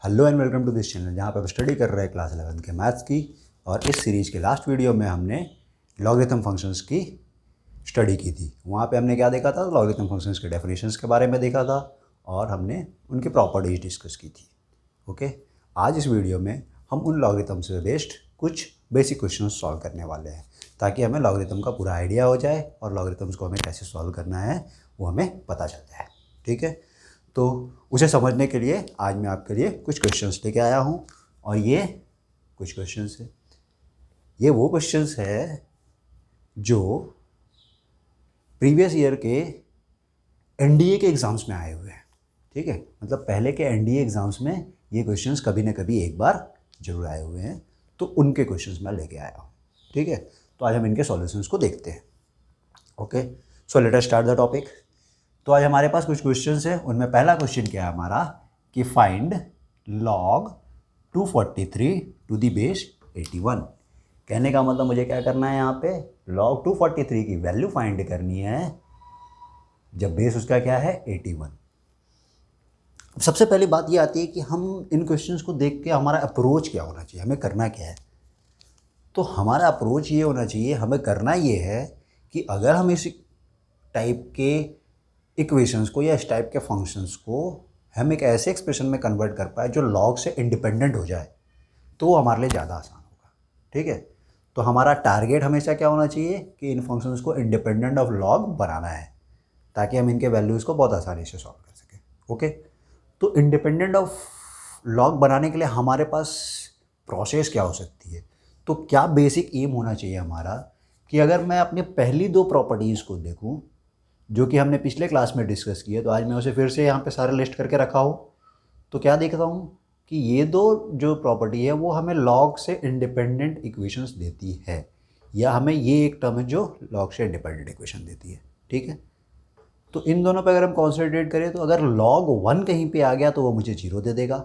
Hello and welcome to this channel जहाँ पे आप स्टडी कर रहे हैं क्लास 11 के मैथ्स की। और इस सीरीज़ के लास्ट वीडियो में हमने लॉगरिथम फंक्शंस की स्टडी की थी। वहाँ पे हमने क्या देखा था, लॉगरिथम फंक्शंस के डेफिनेशंस के बारे में देखा था और हमने उनकी प्रॉपर्टीज डिस्कस की थी। ओके, आज इस वीडियो में हम उन लॉगरिथम से बेस्ड कुछ बेसिक क्वेश्चन सॉल्व करने वाले हैं ताकि हमें लॉगरिथम का पूरा आइडिया हो जाए और लॉगरिथम्स को हमें कैसे सॉल्व करना है वो हमें पता चल जाए। ठीक है, तो उसे समझने के लिए आज मैं आपके लिए कुछ क्वेश्चंस लेके आया हूँ और ये कुछ क्वेश्चंस है, ये वो क्वेश्चंस है जो प्रीवियस ईयर के एनडीए के एग्ज़ाम्स में आए हुए हैं। ठीक है, मतलब पहले के एनडीए एग्ज़ाम्स में ये क्वेश्चंस कभी ना कभी एक बार जरूर आए हुए हैं, तो उनके क्वेश्चंस मैं लेके आया हूँ। ठीक है, तो आज हम इनके सॉल्यूशंस को देखते हैं। Okay, so let us start the topic. तो आज हमारे पास कुछ क्वेश्चंस हैं, उनमें पहला क्वेश्चन क्या है हमारा कि find log 243 to the base 81। कहने का मतलब मुझे क्या करना है, यहाँ पे log 243 की वैल्यू फाइंड करनी है जब बेस उसका क्या है 81। अब सबसे पहली बात ये आती है कि हम इन क्वेश्चंस को देख के हमारा अप्रोच क्या होना चाहिए, हमें करना क्या है। तो हमारा अप्रोच ये होना चाहिए, हमें करना ये है कि अगर हम इस टाइप के इक्वेशंस को या इस टाइप के फंक्शंस को हम एक ऐसे एक्सप्रेशन में कन्वर्ट कर पाए जो लॉग से इंडिपेंडेंट हो जाए, तो वो हमारे लिए ज़्यादा आसान होगा। ठीक है, तो हमारा टारगेट हमेशा क्या होना चाहिए कि इन फंक्शंस को इंडिपेंडेंट ऑफ लॉग बनाना है ताकि हम इनके वैल्यूज़ को बहुत आसानी से सॉल्व कर सकें। ओके, तो इंडिपेंडेंट ऑफ लॉग बनाने के लिए हमारे पास प्रोसेस क्या हो सकती है, तो क्या बेसिक एम होना चाहिए हमारा कि अगर मैं अपनी पहली दो प्रॉपर्टीज़ को देखूं जो कि हमने पिछले क्लास में डिस्कस किए, तो आज मैं उसे फिर से यहाँ पे सारे लिस्ट करके रखा हूँ। तो क्या देखता हूँ कि ये दो जो प्रॉपर्टी है वो हमें लॉग से इंडिपेंडेंट इक्वेशंस देती है, या हमें ये एक टर्म है जो लॉग से इंडिपेंडेंट इक्वेशन देती है। ठीक है, तो इन दोनों पे अगर हम कॉन्सेंट्रेट करें तो अगर log 1 कहीं पे आ गया तो वो मुझे 0 दे देगा,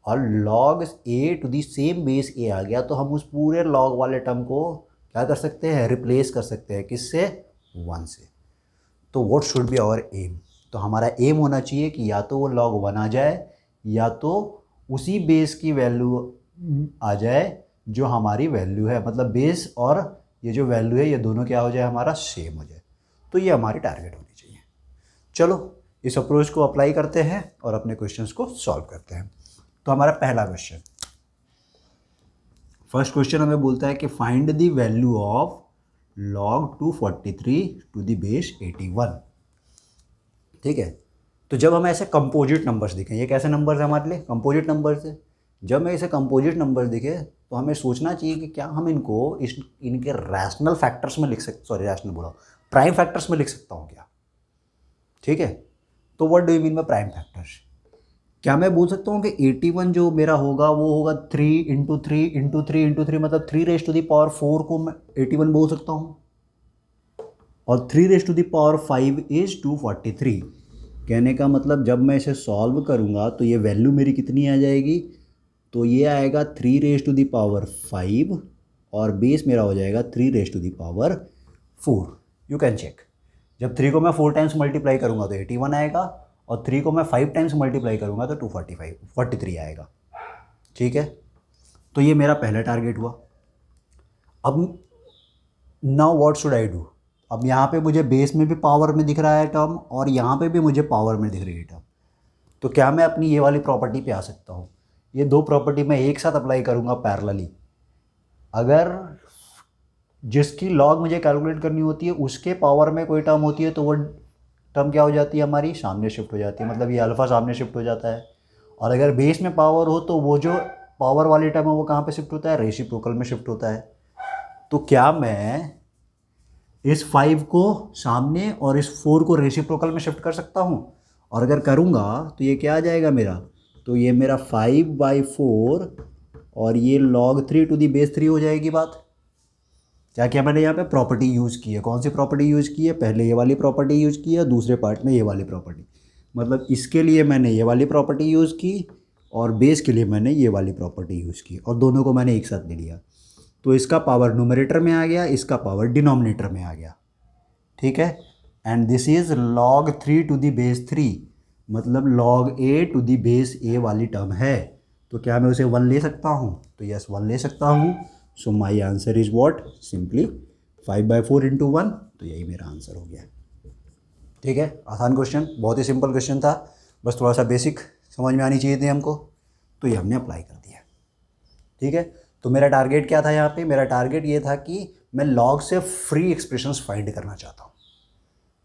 और log a to the same base a आ गया तो हम उस पूरे log वाले टर्म को क्या कर सकते हैं, रिप्लेस कर सकते हैं किससे, 1 से। तो what should be our aim, तो हमारा एम होना चाहिए कि या तो वो log 1 आ जाए या तो उसी बेस की वैल्यू आ जाए जो हमारी वैल्यू है, मतलब बेस और ये जो वैल्यू है ये दोनों क्या हो जाए, हमारा सेम हो जाए। तो ये हमारी टारगेट होनी चाहिए। चलो इस अप्रोच को अप्लाई करते हैं और अपने क्वेश्चंस को सॉल्व करते हैं। तो हमारा पहला क्वेश्चन, फर्स्ट क्वेश्चन हमें बोलता है कि find the value of log 243 to the base 81। ठीक है, तो जब हमें ऐसे कंपोजिट नंबर्स दिखें, ये कैसे नंबर्स हैं हमारे लिए, कंपोजिट नंबर्स है। जब मैं ऐसे कंपोजिट नंबर्स दिखे तो हमें सोचना चाहिए कि क्या हम इनको इनके रैशनल फैक्टर्स में लिख सकते, सॉरी रैशनल बोला, प्राइम फैक्टर्स में लिख सकता हूँ क्या। ठीक है, तो what do you mean by prime factors, क्या मैं बोल सकता हूँ कि 81 जो मेरा होगा वो होगा 3 इंटू 3 इंटू 3 इंटू 3, मतलब 3 रेज टू द पावर 4 को मैं 81 बोल सकता हूँ, और 3 raise to the power 5 is 243। कहने का मतलब जब मैं इसे सॉल्व करूँगा तो ये वैल्यू मेरी कितनी आ जाएगी, तो ये आएगा 3 रेज टू द पावर 5 और बेस मेरा हो जाएगा 3 raise to the power 4। You can check, जब 3 को मैं 4 टाइम्स मल्टीप्लाई करूँगा तो 81 आएगा, और 3 को मैं 5 टाइम्स मल्टीप्लाई करूँगा तो 43 आएगा। ठीक है, तो ये मेरा पहला टारगेट हुआ। अब now what should I do, अब यहाँ पे मुझे बेस में भी पावर में दिख रहा है टर्म और यहाँ पे भी मुझे पावर में दिख रही है टर्म, तो क्या मैं अपनी ये वाली प्रॉपर्टी पे आ सकता हूँ। ये दो प्रॉपर्टी मैं एक साथ अप्लाई करूँगा पैरेलली। अगर जिसकी लॉग मुझे कैलकुलेट करनी होती है उसके पावर में कोई टर्म होती है तो वो टर्म क्या हो जाती है, हमारी सामने शिफ्ट हो जाती है, मतलब ये अल्फ़ा सामने शिफ्ट हो जाता है। और अगर बेस में पावर हो तो वो जो पावर वाली टर्म है वो कहाँ पे शिफ्ट होता है, रेसिप्रोकल में शिफ्ट होता है। तो क्या मैं इस 5 को सामने और इस 4 को रेसिप्रोकल में शिफ्ट कर सकता हूँ, और अगर करूँगा तो ये क्या आ जाएगा मेरा, तो ये मेरा 5/4 और ये log 3 टू दी बेस 3 हो जाएगी बात। क्या क्या मैंने यहाँ पे प्रॉपर्टी यूज़ की है, कौन सी प्रॉपर्टी यूज़ की है, पहले ये वाली प्रॉपर्टी यूज़ की है, दूसरे पार्ट में ये वाली प्रॉपर्टी, मतलब इसके लिए मैंने ये वाली प्रॉपर्टी यूज़ की और बेस के लिए मैंने ये वाली प्रॉपर्टी यूज़ की, और दोनों को मैंने एक साथ ले लिया। तो इसका पावर न्यूमरेटर में आ गया, इसका पावर डिनोमिनेटर में आ गया। ठीक है, and this is log 3 to the base 3, मतलब log a to the base a वाली टर्म है। तो क्या मैं उसे 1 ले सकता हूँ? तो यस 1 ले सकता हूँ। So my answer is what? Simply 5/4 into 1। तो यही मेरा आंसर हो गया। ठीक है, आसान क्वेश्चन, बहुत ही सिंपल क्वेश्चन था, बस थोड़ा सा बेसिक समझ में आनी चाहिए थी हमको, तो ये हमने अप्लाई कर दिया। ठीक है, तो मेरा टारगेट क्या था यहाँ पे? मेरा टारगेट ये था कि मैं लॉग से फ्री एक्सप्रेशंस फाइंड करना चाहता हूँ।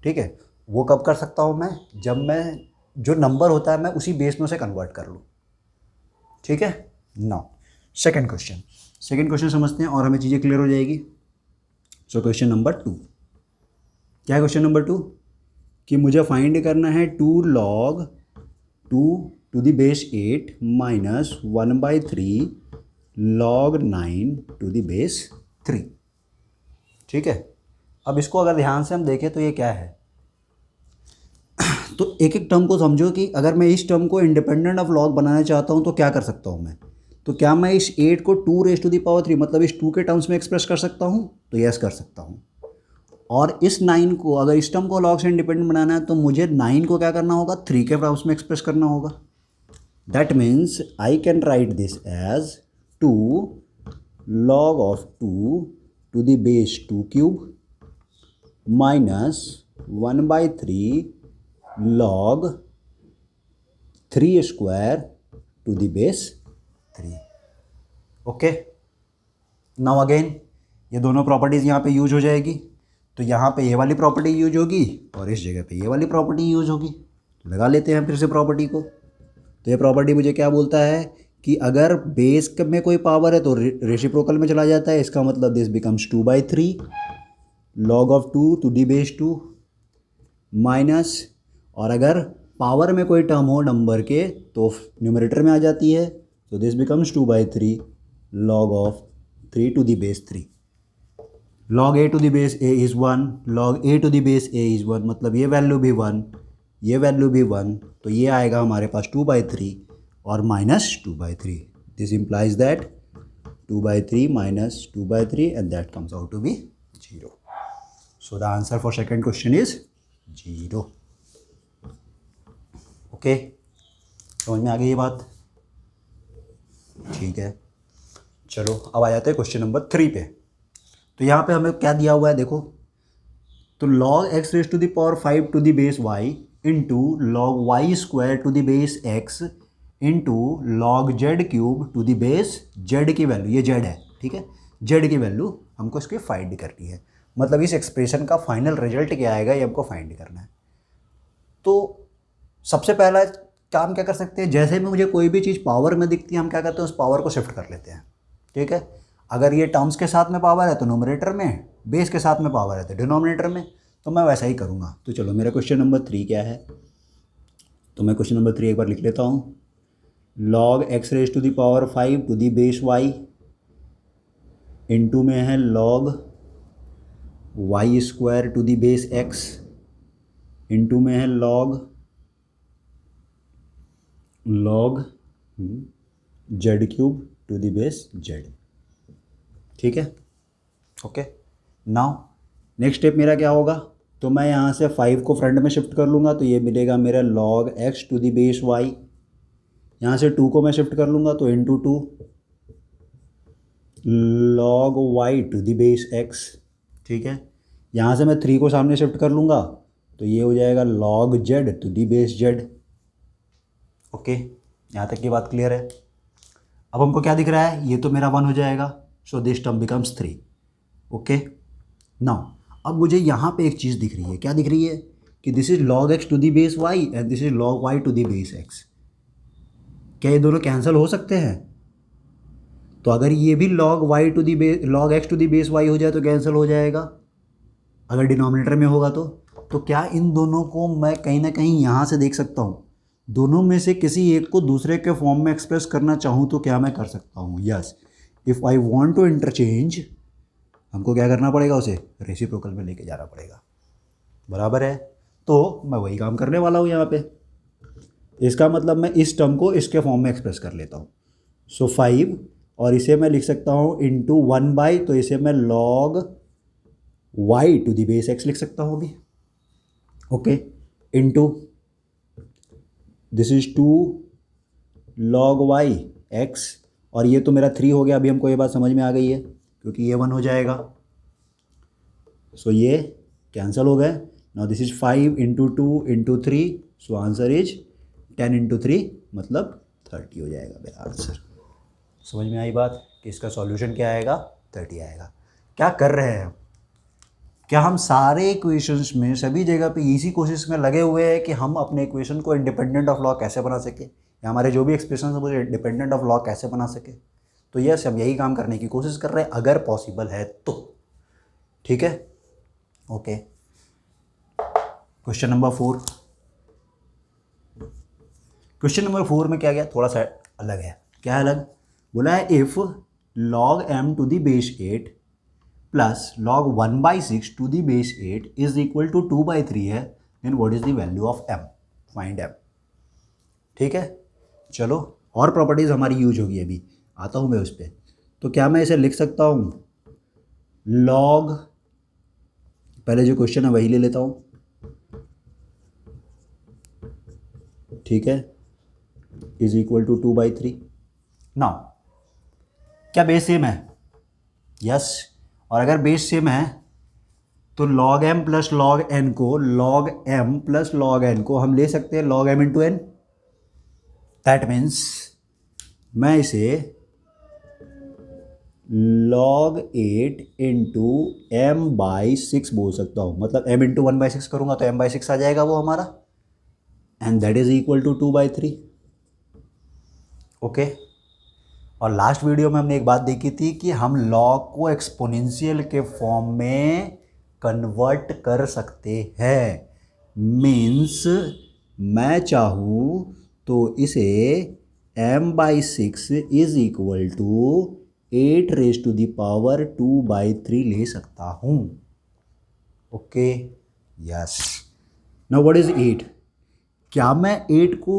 ठीक है, वो कब कर सकता हूँ मैं? जब मैं जो नंबर होता है मैं उसी बेस में उसे कन्वर्ट कर लूँ। ठीक है, नाउ सेकंड क्वेश्चन समझते हैं और हमें चीज़ें क्लियर हो जाएगी। सो क्वेश्चन नंबर 2, क्या है क्वेश्चन नंबर 2? कि मुझे फाइंड करना है 2 log 2 to the base 8 minus 1/3 log 9 to the base 3। ठीक है, अब इसको अगर ध्यान से हम देखें तो ये क्या है? तो एक एक टर्म को समझो कि अगर मैं इस टर्म को इंडिपेंडेंट ऑफ लॉग बनाना चाहता हूँ तो क्या कर सकता हूँ मैं? तो क्या मैं इस 8 को 2 raised to the power 3 मतलब इस 2 के टर्म्स में एक्सप्रेस कर सकता हूँ? तो यस कर सकता हूँ। और इस 9 को, अगर इस टर्म को लॉग से इंडिपेंडेंट बनाना है तो मुझे 9 को क्या करना होगा? 3 के टर्म्स में एक्सप्रेस करना होगा। That means I can write this as 2 log of 2 to the base 2 cube minus 1/3 log 3 square to the base 3। Okay, now again ये दोनों प्रॉपर्टीज़ यहाँ पे यूज हो जाएगी, तो यहाँ पे ये वाली प्रॉपर्टी यूज होगी और इस जगह पे ये वाली प्रॉपर्टी यूज होगी। तो लगा लेते हैं फिर से प्रॉपर्टी को। तो ये प्रॉपर्टी मुझे क्या बोलता है कि अगर बेस में कोई पावर है तो रेसिप्रोकल में चला जाता है, इसका मतलब this becomes 2/3 log of 2 to the base 2 minus, और अगर पावर में कोई टर्म हो नंबर के तो न्यूमरेटर में आ जाती है, तो this becomes 2/3 log of 3 to the base 3। log a to the base a is 1, log a to the base a is 1, मतलब ये वैल्यू भी 1, ये वैल्यू भी 1, तो ये आएगा हमारे पास 2/3 और minus 2/3। This implies that 2/3 minus 2/3 and that comes out to be 0। So the answer for second question is 0। Okay, समझ में आ गई ये बात? ठीक है, चलो अब आ जाते हैं क्वेश्चन नंबर 3 पे। तो यहाँ पे हमें क्या दिया हुआ है देखो, तो log x raise to the power 5 to the base y into log y square to the base x into log z cube to the base z की वैल्यू, ये z है, ठीक है, z की वैल्यू हमको इसकी फाइंड करनी है। मतलब इस एक्सप्रेशन का फाइनल रिजल्ट क्या आएगा ये हमको फाइंड करना है। तो सबसे पहला काम क्या कर सकते हैं, जैसे भी मुझे कोई भी चीज़ पावर में दिखती है हम क्या करते हैं, उस पावर को शिफ्ट कर लेते हैं। ठीक है, अगर ये टर्म्स के साथ में पावर है तो नोमिनेटर में, बेस के साथ में पावर है तो डिनोमिनेटर में, तो मैं वैसा ही करूँगा। तो चलो मेरा क्वेश्चन नंबर 3 क्या है, तो मैं क्वेश्चन नंबर 3 एक बार लिख लेता हूँ। log x raise to the power 5 to the base y into में है log y square to the base x into में है log z cube to the base z। ठीक है, ओके। नाउ नेक्स्ट स्टेप मेरा क्या होगा, तो मैं यहाँ से 5 को फ्रंट में शिफ्ट कर लूँगा, तो ये मिलेगा मेरा log x to the base y। यहाँ से 2 को मैं शिफ्ट कर लूँगा तो into 2 log y to the base x। ठीक है, यहाँ से मैं 3 को सामने शिफ्ट कर लूँगा तो ये हो जाएगा log z to the base z। Okay, यहाँ तक की बात क्लियर है? अब हमको क्या दिख रहा है, ये तो मेरा 1 हो जाएगा, so this term becomes 3। Okay, now अब मुझे यहाँ पे एक चीज़ दिख रही है, क्या दिख रही है कि this is log x to the base y and this is log y to the base x। क्या ये दोनों कैंसिल हो सकते हैं? तो अगर ये भी log x to the base y हो जाए तो कैंसिल हो जाएगा अगर डिनोमिनेटर में होगा तो क्या इन दोनों को मैं कहीं ना कहीं यहाँ से देख सकता हूँ, दोनों में से किसी एक को दूसरे के फॉर्म में एक्सप्रेस करना चाहूँ तो क्या मैं कर सकता हूँ? Yes, if I want to interchange, हमको क्या करना पड़ेगा, उसे रेसिप्रोकल में लेके जाना पड़ेगा। बराबर है, तो मैं वही काम करने वाला हूँ यहाँ पे। इसका मतलब मैं इस टर्म को इसके फॉर्म में एक्सप्रेस कर लेता हूँ। सो 5 और इसे मैं लिख सकता हूँ इंटू 1/, तो इसे मैं log y to the base x लिख सकता हूँ अभी। Okay, into this is 2 log y x, और ये तो मेरा 3 हो गया। अभी हमको ये बात समझ में आ गई है क्योंकि ये 1 हो जाएगा। सो ये कैंसिल हो गए। Now this is 5 into 2 into 3, so answer is 10 into 3 मतलब 30 हो जाएगा मेरा आंसर। समझ में आई बात कि इसका सॉल्यूशन क्या आएगा? 30 आएगा। क्या कर रहे हैं हम? क्या हम सारे इक्वेशंस में सभी जगह पे इसी कोशिश में लगे हुए हैं कि हम अपने इक्वेशन को इंडिपेंडेंट ऑफ लॉ कैसे बना सके, या हमारे जो भी एक्सप्रेशन है वो इंडिपेंडेंट ऑफ लॉ कैसे बना सके? तो यस, हम यही काम करने की कोशिश कर रहे हैं अगर पॉसिबल है तो। ठीक है, okay. Question number 4। Question number 4 में क्या गया, थोड़ा सा अलग है। क्या अलग? बोला है if log m to the base 8 plus log 1/6 to the base 8 is equal to 2/3 है, then what is the value of m? Find m। ठीक है, चलो और प्रॉपर्टीज हमारी यूज होगी, अभी आता हूँ मैं उस पर। तो क्या मैं इसे लिख सकता हूँ log, पहले जो क्वेश्चन है वही ले लेता हूँ, ठीक है, इज इक्वल टू 2/3। नाउ क्या बेस सेम है? यस। और अगर बेस सेम है तो log m plus log n को log m plus log n को हम ले सकते हैं log m into n। That means मैं इसे log 8 इंटू m/6 बोल सकता हूँ। मतलब m इंटू 1/6 करूँगा तो m/6 आ जाएगा वो हमारा, and that is equal to 2/3। Okay. और लास्ट वीडियो में हमने एक बात देखी थी कि हम लॉग को एक्सपोनेंशियल के फॉर्म में कन्वर्ट कर सकते हैं। मीन्स मैं चाहूँ तो इसे m/6 is equal to 8 raise to the power 2/3 ले सकता हूँ। Okay, yes. Now what is 8? क्या मैं 8 को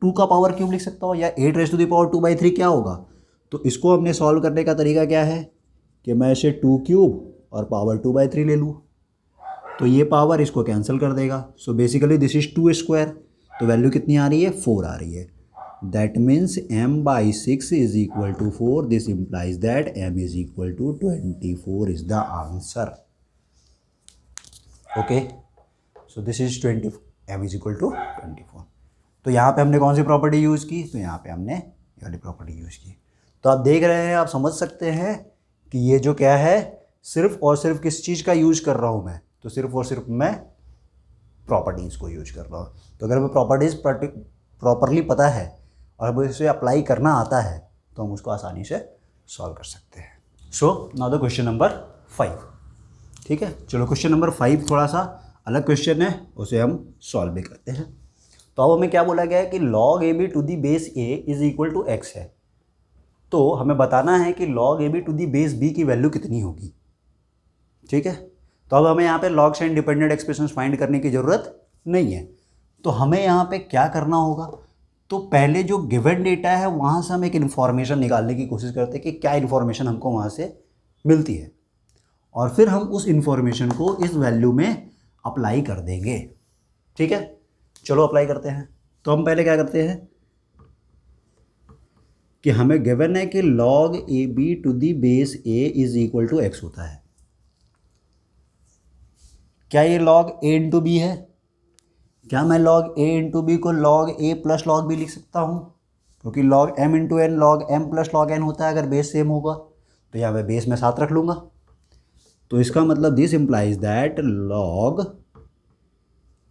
2 का पावर क्यूब लिख सकता हूँ, या 8 रेज टू द पावर 2/3 क्या होगा? तो इसको हमने सॉल्व करने का तरीका क्या है कि मैं इसे 2 क्यूब और पावर 2/3 ले लूँ, तो ये पावर इसको कैंसिल कर देगा। So basically this is 2 square, तो वैल्यू कितनी आ रही है? 4 आ रही है। That means m/6 is equal to 4। This implies that m is equal to 24 is the answer. Okay, so this is 20, m is equal to 24। तो यहाँ पे हमने कौन सी प्रॉपर्टी यूज़ की? तो यहाँ पे हमने ये वाली प्रॉपर्टी यूज़ की। तो आप देख रहे हैं, आप समझ सकते हैं कि ये जो क्या है, सिर्फ और सिर्फ किस चीज़ का यूज कर रहा हूँ मैं? तो सिर्फ और सिर्फ मैं प्रॉपर्टीज़ को यूज कर रहा हूँ। तो अगर हमें प्रॉपर्टीज़ प्रॉपरली पता है और हमें इसे अप्लाई करना आता है तो हम उसको आसानी से सॉल्व कर सकते हैं। So now the question number 5। ठीक है, चलो क्वेश्चन नंबर 5 थोड़ा सा अलग क्वेश्चन है, उसे हम सॉल्व भी करते हैं। तो अब हमें क्या बोला गया है कि log ab to the base a is equal to x है। तो हमें बताना है कि log ab to the base b की वैल्यू कितनी होगी। ठीक है, तो अब हमें यहाँ पे लॉग से इंडिपेंडेंट एक्सप्रेशन फाइंड करने की ज़रूरत नहीं है। तो हमें यहाँ पे क्या करना होगा? तो पहले जो गिवन डेटा है वहाँ से हम एक इन्फॉर्मेशन निकालने की कोशिश करते हैं कि क्या इन्फॉर्मेशन हमको वहाँ से मिलती है, और फिर हम उस इन्फॉर्मेशन को इस वैल्यू में अप्लाई कर देंगे। ठीक है, चलो अप्लाई करते हैं। तो हम पहले क्या करते हैं कि हमें गिवन है कि log ab to the base a is equal to x होता है। क्या ये log a इंटू बी है? क्या मैं log a इंटू बी को log a plus log b लिख सकता हूँ? क्योंकि log m into n log m plus log n होता है अगर बेस सेम होगा। तो यहाँ मैं बेस में 7 रख लूँगा। तो इसका मतलब this implies that log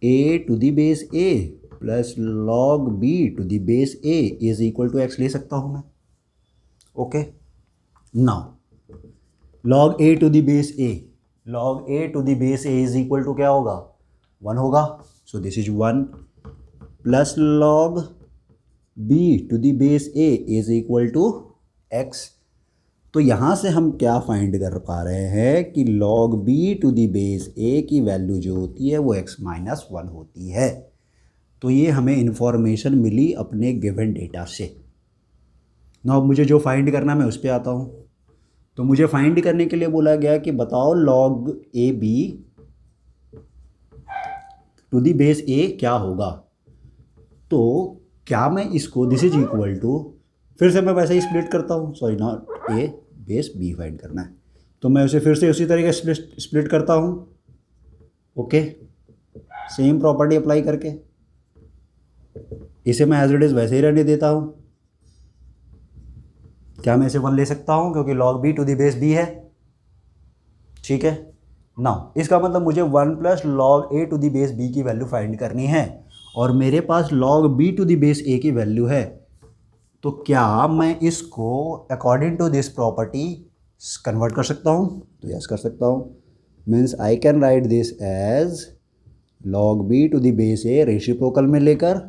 a to the base a plus log b to the base a is equal to x ले सकता हूँ मैं। Okay, now log a to the base a, log a to the base a is equal to क्या होगा? 1 होगा। So this is 1 plus log b to the base a is equal to x। तो यहाँ से हम क्या find कर पा रहे हैं कि log b to the base a की वैल्यू जो होती है वो x-1 होती है। तो ये हमें इन्फॉर्मेशन मिली अपने गिवन डेटा से। ना अब मुझे जो फाइंड करना मैं उस पर आता हूँ। तो मुझे फाइंड करने के लिए बोला गया कि बताओ log ab to the base a क्या होगा। तो क्या मैं इसको दिस इज इक्वल टू फिर से मैं वैसे ही स्प्लिट करता हूँ, sorry not a base b find करना है, तो मैं उसे फिर से उसी तरीके से स्प्लिट करता हूँ। ओके, सेम प्रॉपर्टी अप्लाई करके इसे मैं एज इट इज़ वैसे ही रहने देता हूँ। क्या मैं इसे 1 ले सकता हूँ क्योंकि log b to the base b है, ठीक है। नाउ इसका मतलब मुझे 1 plus log a to the base b की वैल्यू फाइंड करनी है और मेरे पास log b to the base a की वैल्यू है। तो क्या मैं इसको according to this property convert कर सकता हूँ? तो यस कर सकता हूँ। Means I can write this as log b to the base a reciprocal में लेकर,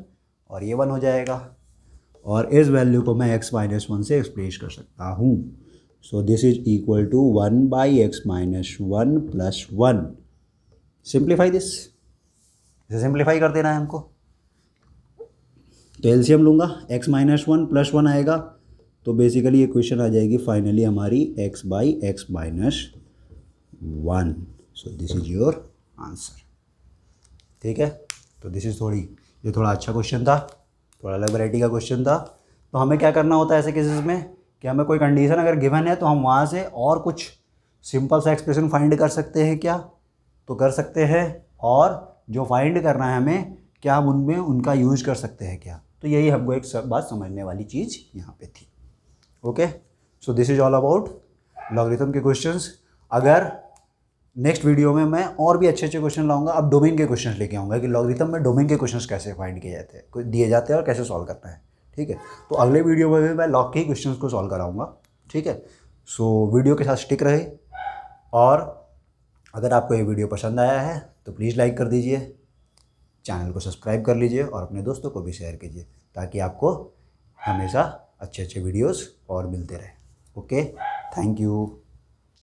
और ये 1 हो जाएगा और इस वैल्यू को मैं x माइनस 1 से एक्सप्रेस कर सकता हूँ। So this is equal to 1 by x minus 1 plus 1। Simplify this, इसे सिंप्लीफाई कर देना है हमको। तो एलसीएम लूँगा, x माइनस 1 प्लस 1 आएगा, तो बेसिकली ये क्वेश्चन आ जाएगी फाइनली हमारी x by x minus 1। So this is your answer, ठीक है। तो दिस इज ये थोड़ा अच्छा क्वेश्चन था, थोड़ा अलग वैरायटी का क्वेश्चन था। तो हमें क्या करना होता है ऐसे केसेस में कि हमें कोई कंडीशन अगर गिवन है तो हम वहाँ से और कुछ सिंपल सा एक्सप्रेशन फाइंड कर सकते हैं क्या, तो कर सकते हैं। और जो फाइंड करना है हमें, क्या हम उनमें उनका यूज कर सकते हैं क्या, तो यही हमको एक बात समझने वाली चीज़ यहाँ पे थी। Okay, so this is all about logarithm के क्वेश्चंस। अगर नेक्स्ट वीडियो में मैं और भी अच्छे अच्छे क्वेश्चन लाऊंगा, अब डोमेन के क्वेश्चंस लेके आऊँगा कि लॉगरिथम में डोमेन के क्वेश्चंस कैसे फाइंड किए जाते हैं, दिए जाते हैं और कैसे सॉल्व करना है, ठीक है। तो अगले वीडियो में भी मैं लॉग के ही क्वेश्चंस को सॉल्व कराऊंगा, ठीक है। सो वीडियो के साथ स्टिक रहे, और अगर आपको ये वीडियो पसंद आया है तो प्लीज़ लाइक कर दीजिए, चैनल को सब्सक्राइब कर लीजिए और अपने दोस्तों को भी शेयर कीजिए ताकि आपको हमेशा अच्छे अच्छे वीडियोज़ और मिलते रहे। Okay, thank you.